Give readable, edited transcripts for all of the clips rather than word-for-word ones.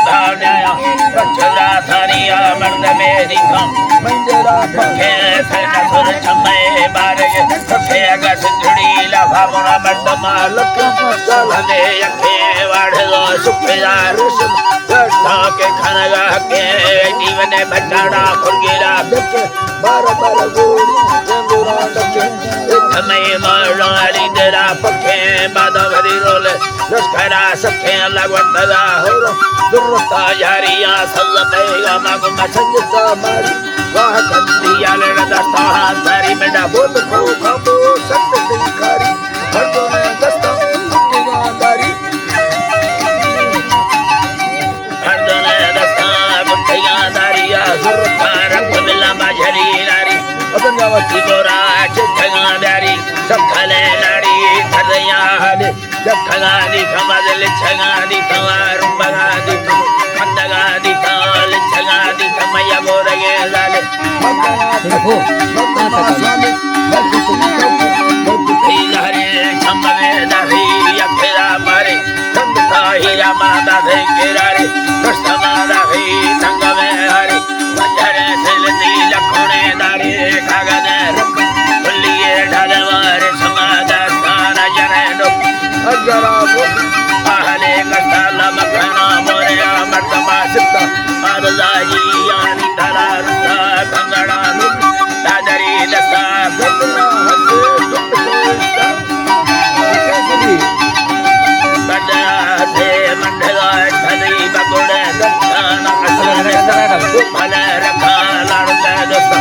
धान्या चला थानिया मर्द मेरी थम मंजरा पखे से नसुर चम्मे बारे से अगा सिंधड़ी ला भावना मर्द मालक चले यखे वाढ़ो सुखिया रुसम करता के खनगा के जीवन बचाड़ा खुरगेला बार बार गोरी जंगुरा लके समय मारी तेरा पखे बादा भरी रोले लश्करा सखे लगवतदा हो दुर्ता यारिया सल्लतेगा मगम संजता मारी वाह कंदिया ले दस्ता सारी मेरा बोल को खबो सत्य दिखारी हरदो ने दस्ता गुंगादारी हरदो ने दस्ता गुंगादारिया सुरता रब बिला बाजरी नारी अगंगावती बोरा चिठगा प्यारी सखले नारी थरया हले जखगा दी खमदल छगा दी खवार बगा दी खंडगा दी काल छगा दी खमया बोरगे लाले देखो माता स्वामी भक्ति हरे खमवे दही अखेरा मारे संता हीरा माता दे केरारे कृष्णा दही संगमे हरे बंजरे सेलती लखोने दारे कागने बुल्लिए ढलवारे समादा सारा जने नो अजरा आहले कष्टाला मखना मोरे मर्तमा सिद्ध आदलाजी यानी दलारुता कंगड़ा नु दादरी दसा गतना हसे दुखता कैसी बड़ा से मंडला धनी बगुड़े दत्ताना असरे भले रखा लाड़ते दोस्त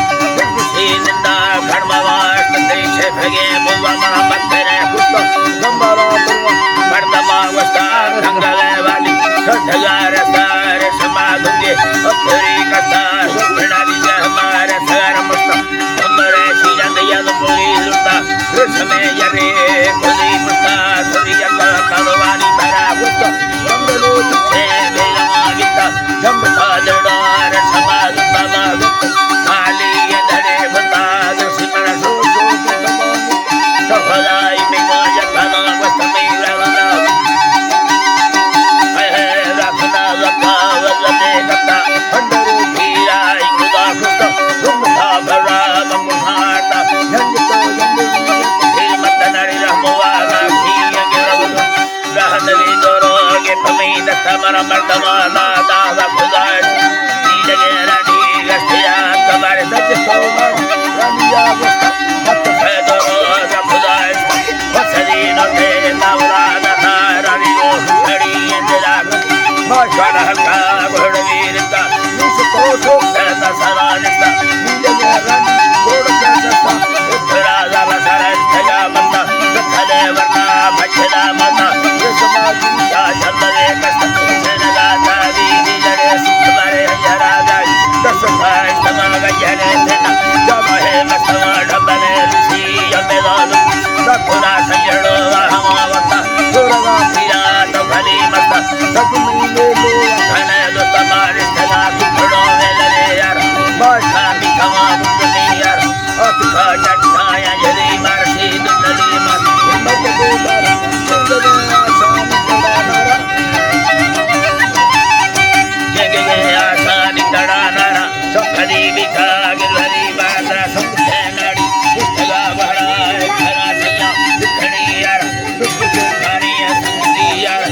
निंदा खड़मावाट देश भगे बुवा मना बत्तरे कुत्ता गंबारा मर्दमा वस्ता धंगले वाली ठगार सारे समाधुंगे अपरी कथा सुखड़ाली से हमारे सर मुस्ता हमारे शीरंद यद मुली लुटा रुसमे यरे खुदी मुस्ता खुदी यका कलवानी भरा कुत्ता गंगलो तुझे बेला गीता जम्बता जड़ार समाधु बाबा काली ये धड़े बता दुश्मन सो सफलाई में जतना वस्तमे रहना है रखना रखा वजने करता अंडरू हीरा खुदा खुदा तुम था भरा बमुहाता जंगतो जंगल फिर मत नड़ी रहमवाला भीय गिरव रहनवी दोरो के पमी दत्ता मरा मर्दमा दादा खुदा दी लगे रानी गस्तिया तुम्हारे सच सोमा रानिया वस्ता मत फेदो खुदा वसदी न दे दावरा दादा रानी को खड़ी इंदिरा माशाला का घोड़वीर का निस तो ठोकता सरानिता नीले रंग घोड़ का सत्ता उधरा जावा सारा ठगा बंदा सखले वरना भजला माता समाधि का चलवे कष्ट से लगा दादी लड़े तुम्हारे हजारा दाई दस भाई तमाम गहरे देना जब है मस्तवा ढबले ऋषि अमेदान सखुरा संजड़ो हमावता सुरगा पीरा तो भली मत सब महीने लो घने दो तमारे ठगा कुड़ो वेले यार बाशा भी कमा मुंडनी यार अतका डटाया जरी मारसी दुनली मार मत बेदार सुंदर आसान कड़ा नारा जगे आसान कड़ा नारा सखरी बिखा गिरहरी बादरा सुखे नाड़ी ठगा बड़ा खरा सैया दिखड़ी यार दुख सुखारी संगती यार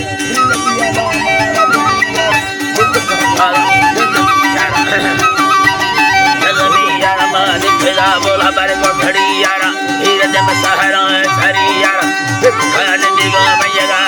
बोला बारे को खड़ी यारा हीर जब सहारा सारी यारा खाने दिगो मैं जगा